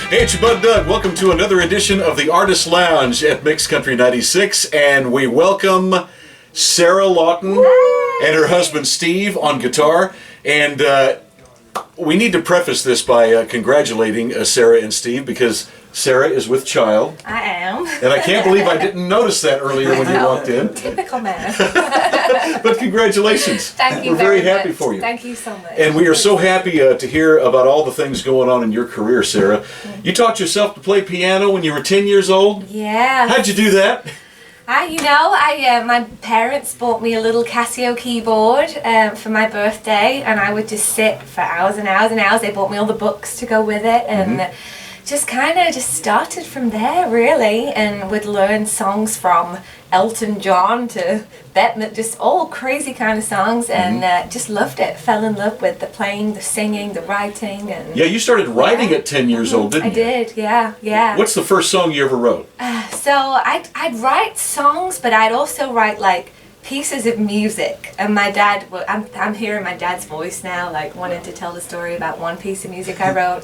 Hey, it's your bud Doug. Welcome to another edition of the Artist Lounge at Mix Country 96, and we welcome Sarah Lawton and her husband Steve on guitar. And we need to preface this by congratulating Sarah and Steve, because Sarah is with child. I am. And I can't believe I didn't notice that earlier when you walked in. Typical man. But congratulations. Thank you. We're very happy for you. Thank you so much. And we are so happy to hear about all the things going on in your career, Sarah. You taught yourself to play piano when you were 10 years old? Yeah. How'd you do that? My parents bought me a little Casio keyboard for my birthday, and I would just sit for hours and hours and hours. They bought me all the books to go with it, and just kind of started from there, really, and would learn songs from Elton John to Bette, just all crazy kind of songs, and just loved it. Fell in love with the playing, the singing, the writing, and Yeah, you started writing at 10 years old, didn't you? I did, yeah. What's the first song you ever wrote? So I'd write songs, but I'd also write like pieces of music. And my dad, I'm hearing my dad's voice now, like wanting to tell the story about one piece of music I wrote.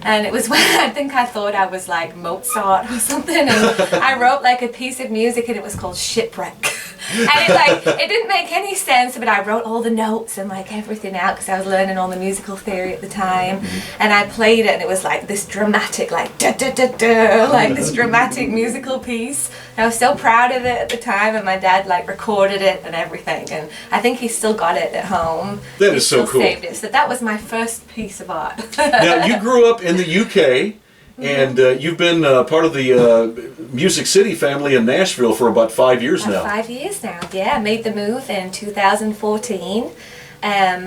And it was when I thought I was like Mozart or something, and I wrote like a piece of music, and it was called Shipwreck. And it didn't make any sense, but I wrote all the notes and like everything out, because I was learning all the musical theory at the time. And I played it, and it was like this dramatic, like da da da da, like this dramatic musical piece. And I was so proud of it at the time, and my dad like recorded it and everything, and I think he still got it at home. That is so cool. Saved it. So that was my first piece of art. Now, you grew up in the UK, and you've been part of the Music City family in Nashville for about 5 years now. 5 years now, yeah. I made the move in 2014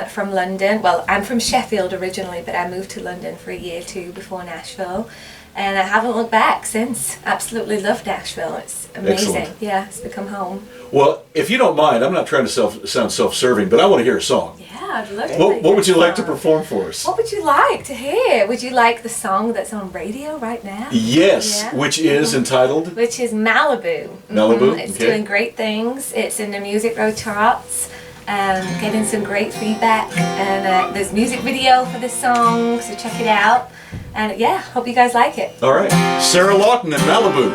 from London. Well, I'm from Sheffield originally, but I moved to London for a year or two before Nashville. And I haven't looked back since. Absolutely love Nashville. It's amazing. Excellent. Yeah, it's become home. Well, if you don't mind, I'm not trying to sound self-serving, but I want to hear a song. Yeah, I'd love to. What would you like to perform for us? What would you like to hear? Would you like the song that's on radio right now? Yes, Yeah. which is entitled? Which is Malibu. Malibu, It's okay. doing great things. It's in the Music Row charts. Getting some great feedback. And there's a music video for this song, so check it out. And yeah, hope you guys like it. All right. Sarah Lawton in Malibu.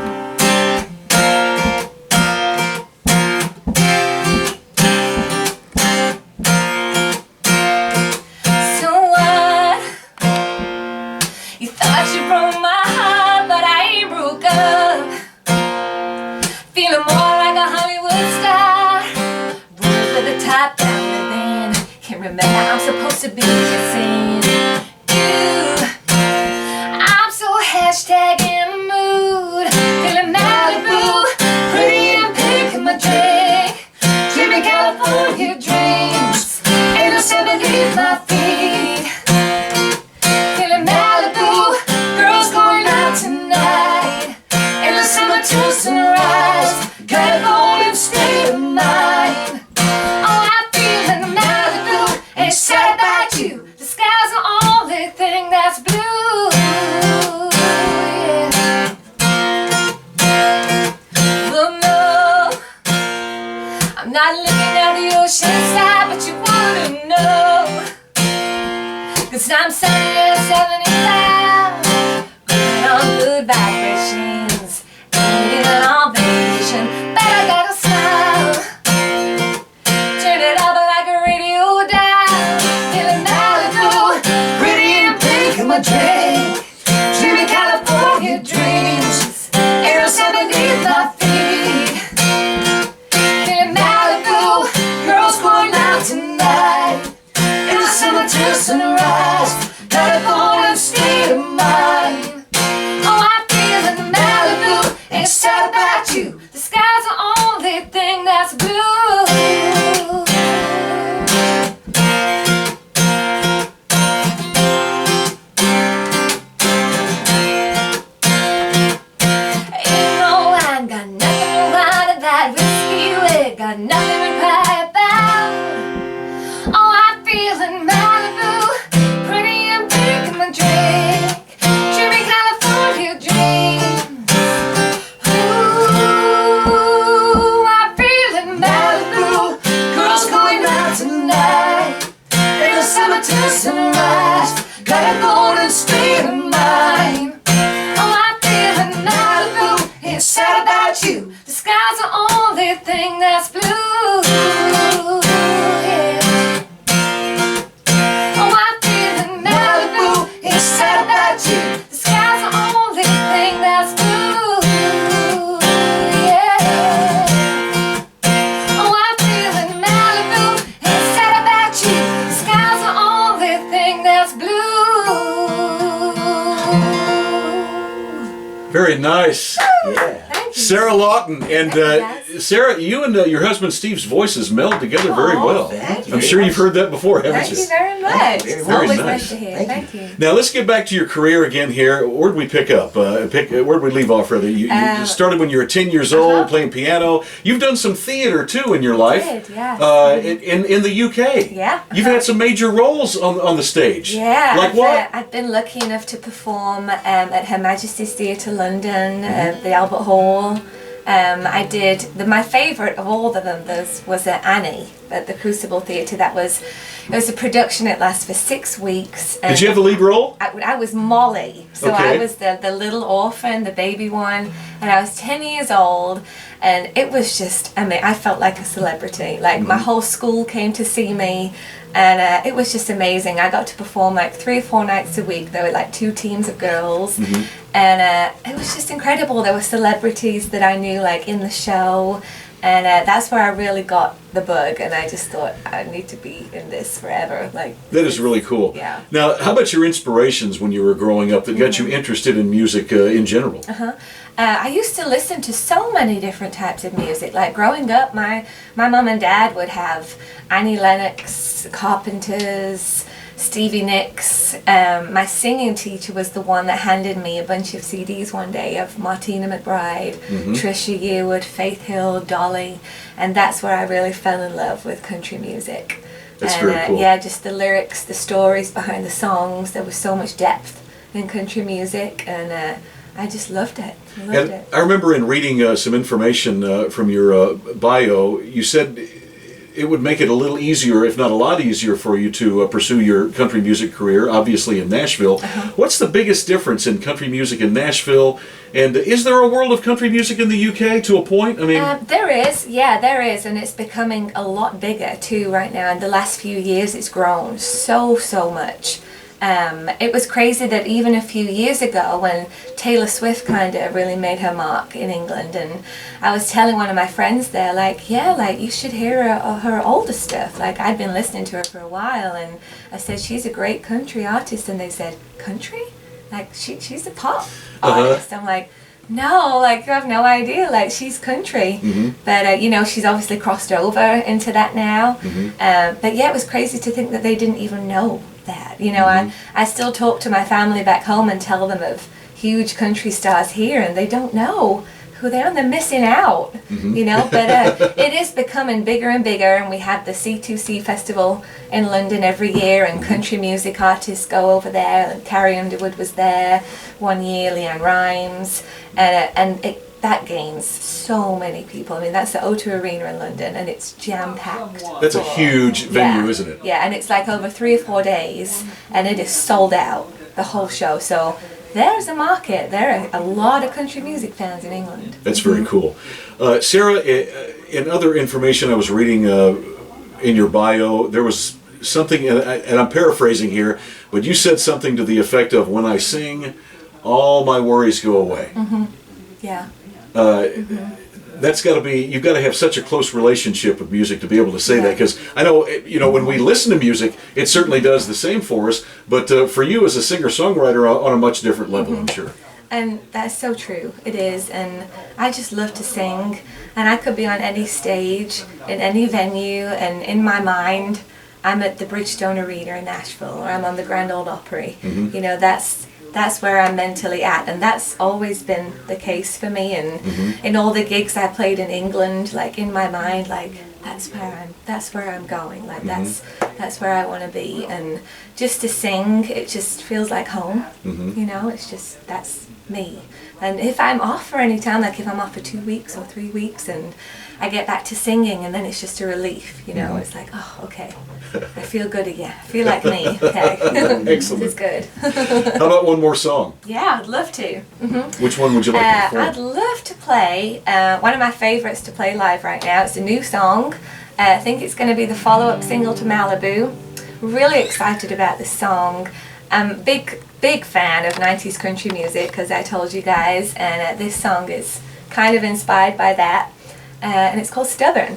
So what? You thought you broke my heart, but I ain't broke up. Feeling more like a Hollywood star. Running for the top down the van. Can't remember I'm supposed to be kissing you. I'm so hashtag in the mood. Feeling Malibu, pretty and pink in my drink. Dreaming California dreams. Ain't no sun beneath my feet. Feeling Malibu, girls going out tonight. In the summer till sunrise. Got a golden state of mind. Oh, I feel in Malibu, and it's sad about you. The sky's the only thing that's blue. Yeah. Well, no, I'm not looking at the ocean side, but you wouldn't know. 'Cause I'm sunny at 75, running on good vibrations, ain't it on vacation, but I got a smile. Turn it up like a radio dial. Feeling Malibu, pretty and pink in my drink. Dreaming California dreams. Ain't no sun beneath my feet. Feeling Malibu, girls going out tonight. In the summer till sunrise. Got a golden state of mind. Oh, I feel in Malibu, and it's sad about you. The sky's the only thing that's blue. Ain't no wine, got nothing to write that whiskey with, got nothing to cry about. Oh, I feel in Malibu, pretty and pink in my that's blue. Yeah. Oh, I'm feeling Malibu. It's sad about you. The sky's the only thing that's blue. Yeah. Oh, I'm feeling Malibu. It's sad about you. The sky's the only thing that's blue. Very nice. Yeah. Sarah Lawton. And Sarah, you and your husband Steve's voices meld together very well. thank you I'm very sure you've much. heard that before, haven't Thank you? you very much. very It's much. always Very nice nice. to hear. Thank Thank you. Now let's get back to your career again here. Where'd we pick up? Where'd we leave off, rather? You started when you were 10 years old, playing piano. You've done some theater, too, in your life. did, yes. In the UK. Yeah. You've had some major roles on the stage. Yeah, Like what? I've been lucky enough to perform at Her Majesty's Theatre London, the Albert Hall. I did my favourite of all of them was Annie at the Crucible Theatre. It was a production. It lasted for 6 weeks. Did you have the lead role? I was Molly, so Okay. I was the little orphan, the baby one, and I was 10 years old, and it was just, I mean, I felt like a celebrity. Like my whole school came to see me, and it was just amazing. I got to perform like 3 or 4 nights a week. There were like 2 teams of girls, and it was just incredible. There were celebrities that I knew like in the show. And that's where I really got the bug, and I just thought I need to be in this forever. Like That is really cool. Yeah. Now, how about your inspirations when you were growing up that got you interested in music in general? I used to listen to so many different types of music. Like growing up, my mum and dad would have Annie Lennox, Carpenters, Stevie Nicks. My singing teacher was the one that handed me a bunch of CDs one day of Martina McBride, Trisha Yearwood, Faith Hill, Dolly, and that's where I really fell in love with country music. That's And very cool. yeah, just the lyrics, the stories behind the songs. There was so much depth in country music, and I just loved it. I loved And it. I remember in reading some information from your bio, you said it would make it a little easier, if not a lot easier, for you to pursue your country music career, obviously in Nashville. What's the biggest difference in country music in Nashville? And is there a world of country music in the UK to a point? I mean, There is, and it's becoming a lot bigger too right now. In the last few years, it's grown so much. It was crazy that even a few years ago, when Taylor Swift kind of really made her mark in England, and I was telling one of my friends there, like, yeah, like you should hear her older stuff. Like I'd been listening to her for a while, and I said she's a great country artist, and they said, country? Like she's a pop artist. I'm like, no, like you have no idea. Like she's country, but you know she's obviously crossed over into that now. But yeah, it was crazy to think that they didn't even know that. You know, I still talk to my family back home and tell them of huge country stars here, and they don't know who they are, and they're missing out. You know, but it is becoming bigger and bigger, and we have the C2C festival in London every year, and country music artists go over there, and Carrie Underwood was there one year, Leanne Rimes, and that gains so many people. I mean, that's the O2 Arena in London, and it's jam-packed. that's a huge venue, isn't it? Yeah, and it's like over 3 or 4 days, and it is sold out, the whole show. So there's a market. There are a lot of country music fans in England. That's very cool. Sarah, in other information I was reading in your bio, there was something, and I'm paraphrasing here, but you said something to the effect of, when I sing, all my worries go away. Yeah. That's got to be, you've got to have such a close relationship with music to be able to say that, because I know, you know, when we listen to music, it certainly does the same for us, but for you as a singer-songwriter on a much different level, I'm sure. And that's so true. It is. And I just love to sing. And I could be on any stage, in any venue, and in my mind, I'm at the Bridgestone Arena in Nashville, or I'm on the Grand Ole Opry. You know, that's where I'm mentally at, and that's always been the case for me. And in all the gigs I played in England, like in my mind, like that's where I'm going. Like that's where I want to be. And just to sing, it just feels like home. You know, it's just, that's me. And if I'm off for any time, like if I'm off for 2 weeks or 3 weeks, and I get back to singing, and then it's just a relief. You know, it's like, oh, okay. I feel good again. I feel like me. Okay. Excellent. This is good. How about one more song? Yeah, I'd love to. Which one would you like to perform? I'd love love to play one of my favorites to play live right now. It's a new song. I think it's going to be the follow-up single to Malibu. Really excited about this song. I'm big fan of 90s country music, as I told you guys, and this song is kind of inspired by that, and it's called Stubborn.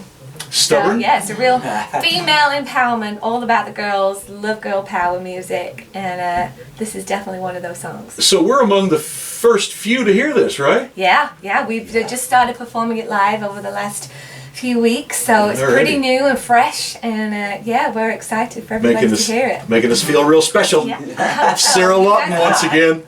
Stubborn? So, yeah, it's a real female empowerment, all about the girls, love girl power music, and this is definitely one of those songs. So we're among the first few to hear this, right? Yeah, we've just started performing it live over the last few weeks, so it's pretty new and fresh, and yeah, we're excited for everybody to hear it. Making us feel real special. Yeah. Sarah Lawton once again.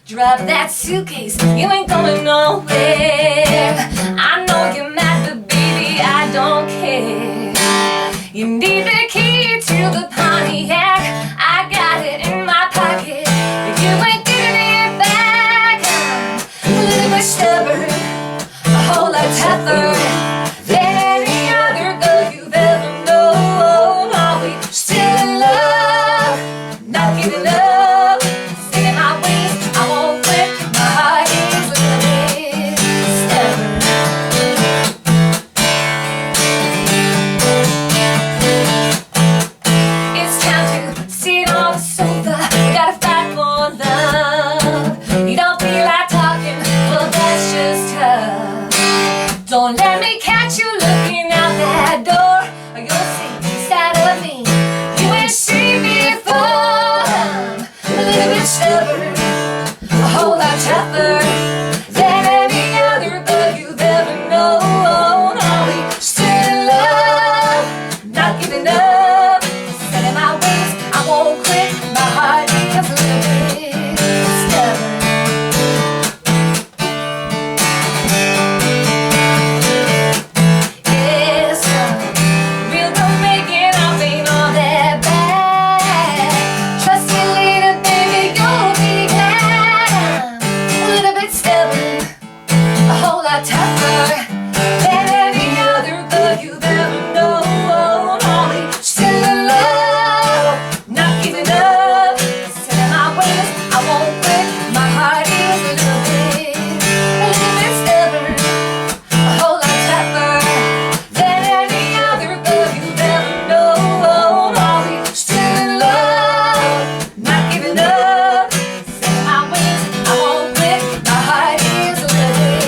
Drop that suitcase, you ain't going nowhere. I know you're mad, but baby, I don't care. You need the key to the Pontiac, I got it in my pocket, but you ain't giving it back. I'm a little bit stubborn, a whole lot tougher than any other girl you've ever known. Are we still in love? Not giving up. Don't let me catch you looking out that door, or you'll see inside of me you ain't seen before. I'm a little bit stubborn, a whole lot tougher than any other girl you've ever known. Are we still in love? Not giving up. Set in my ways, I won't quit. My heart is a little bit stubborn. Tougher than any other girl you've ever known. Are we still in love? Not giving up. Set in my ways, I won't quit. My heart is a little bit stubborn, a whole lot tougher than any other girl you've ever known. Are we still in love? Not giving up. Set in my ways, I won't quit. My heart is a little bit.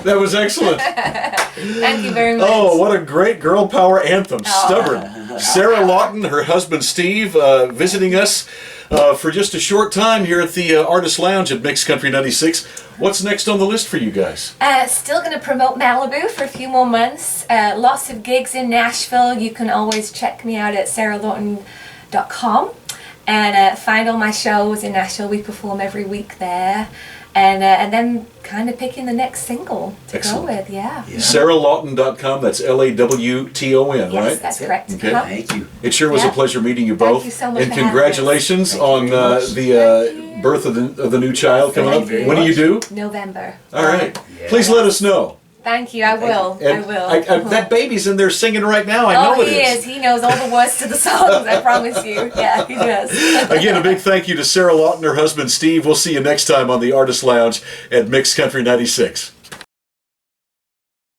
That was excellent. Thank you very much. Oh, what a great girl power anthem. Stubborn. Sarah Lawton, her husband Steve, visiting us for just a short time here at the Artist Lounge at Mix Country 96. What's next on the list for you guys? Still going to promote Malibu for a few more months. Lots of gigs in Nashville. You can always check me out at saralawton.com and find all my shows in Nashville. We perform every week there. And then kind of picking the next single to go with, yeah. SarahLawton.com, that's Lawton, right? Yes, that's correct. Okay. Thank you. It sure was a pleasure meeting you both. Thank you so much and for having congratulations on the birth of the new child coming up. When do you do? November. All right. Yeah. Please let us know. Thank you, I will. And I will. That baby's in there singing right now. I know it is. He knows all the words to the songs, I promise you. Yeah, he does. Again, a big thank you to Sarah Lawton and her husband Steve. We'll see you next time on the Artist Lounge at Mix Country 96.